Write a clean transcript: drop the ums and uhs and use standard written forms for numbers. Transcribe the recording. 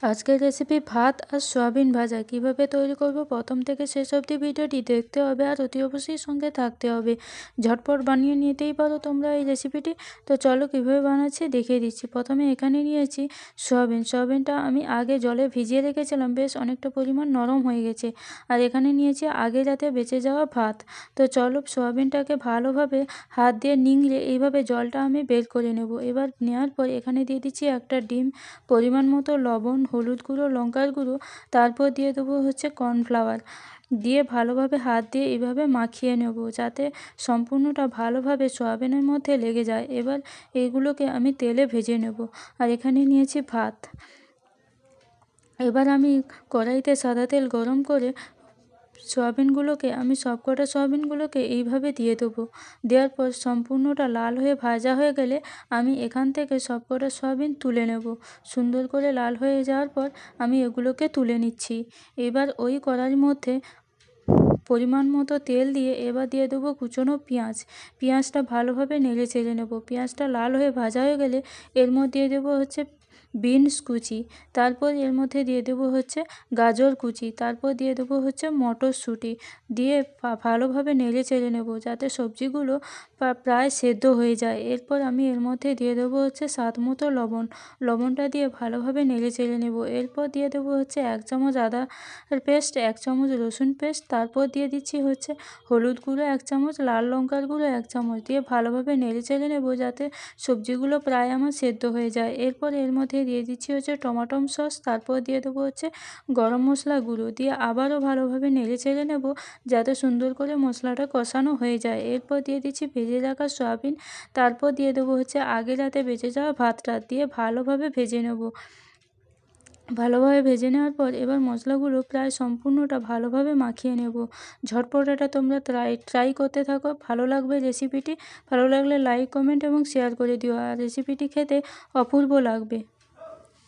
আজকের রেসিপি ভাত আর সয়াবিন ভাজা কিভাবে তৈরি করব প্রথম থেকে শেষ অবধি ভিডিওটি দেখতে হবে আর অতি অবশ্যই সঙ্গে থাকতে হবে। ঝটপট বানিয়ে নিতেই পারো তোমরা এই রেসিপিটি। তো চলো কিভাবে বানাচ্ছি দেখিয়ে দিচ্ছি। প্রথমে এখানে নিয়েছি সয়াবিনটা আমি আগে জলে ভিজিয়ে রেখেছিলাম, বেশ অনেকটা পরিমাণ নরম হয়ে গেছে। আর এখানে নিয়েছি আগে যাতে বেঁচে যাওয়া ভাত। তো চলো সয়াবিনটাকে ভালোভাবে হাত দিয়ে নিংড়ে এইভাবে জলটা আমি বের করে নেব। এবার নেওয়ার পর এখানে দিয়ে দিচ্ছি একটা ডিম, পরিমাণ মতো লবণ, হলুদ গুঁড়ো, লঙ্কার গুঁড়ো, তারপর দিয়ে দেবো হচ্ছে কর্নফ্লাওয়ার। দিয়ে ভালোভাবে হাত দিয়ে এইভাবে মাখিয়ে নেব যাতে সম্পূর্ণটা ভালোভাবে সয়াবিনের মধ্যে লেগে যায়। এবার এইগুলোকে আমি তেলে ভেজে নেব। আর এখানে নিয়েছি ভাত। এবার আমি কড়াইতে সাদা তেল গরম করে সবকটা সয়াবিনগুলোকে এইভাবে দিয়ে দেবো। দেওয়ার পর সম্পূর্ণটা লাল হয়ে ভাজা হয়ে গেলে আমি এখান থেকে সবকটা সয়াবিন তুলে নেব। সুন্দর করে লাল হয়ে যাওয়ার পর আমি এগুলোকে তুলে নিচ্ছি। এবার ওই কড়াইয়ের মধ্যে পরিমাণ মতো তেল দিয়ে এবার দিয়ে দেবো কুচনো পেঁয়াজ। পেঁয়াজটা ভালোভাবে নেড়ে চেড়ে নেব। পেঁয়াজটা লাল হয়ে ভাজা হয়ে গেলে এর মধ্যে দিয়ে দেবো হচ্ছে বিনস কুচি, তারপর এর মধ্যে দিয়ে দেবো হচ্ছে গাজর কুচি, তারপর দিয়ে দেবো হচ্ছে মটরশুঁটি। দিয়ে ভালোভাবে নেড়ে চেড়ে নেব যাতে সবজিগুলো প্রায় সেদ্ধ হয়ে যায়। এরপর আমি এর মধ্যে দিয়ে দেবো হচ্ছে স্বাদ মতো লবণ। লবণটা দিয়ে ভালোভাবে নেড়ে চেড়ে নেব। এরপর দিয়ে দেবো হচ্ছে 1 চামচ আদার পেস্ট, 1 চামচ রসুন পেস্ট, তারপর দিয়ে দিচ্ছি হচ্ছে হলুদ গুঁড়ো 1 চামচ, লাল লঙ্কার গুঁড়ো 1 চামচ। দিয়ে ভালোভাবে নেড়ে চেড়ে নেব যাতে সবজিগুলো প্রায় আমার সেদ্ধ হয়ে যায়। এরপর এর মধ্যে দিয়ে দিচ্ছি হচ্ছে টমেটো সস, তারপর দিয়ে দেবো হচ্ছে গরম মশলা গুঁড়ো। দিয়ে আবারও ভালোভাবে নেড়ে চেড়ে নেব যাতে সুন্দর করে মশলাটা কষানো হয়ে যায়। এরপর দিয়ে দিচ্ছি ভেজে রাখা সয়াবিন, তারপর দিয়ে দেবো হচ্ছে আগে রাতে বেঁচে যাওয়া ভাতটা, দিয়ে ভালোভাবে ভেজে নেব। ভালোভাবে ভেজে নেওয়ার পর এবার মশলাগুলো প্রায় সম্পূর্ণটা ভালোভাবে মাখিয়ে নেব। ঝটপট এটা তোমরা ট্রাই করতে থাকো। ভালো লাগবে রেসিপিটি। ভালো লাগলে লাইক, কমেন্ট এবং শেয়ার করে দিও। আর রেসিপিটি খেতে অপূর্ব লাগবে।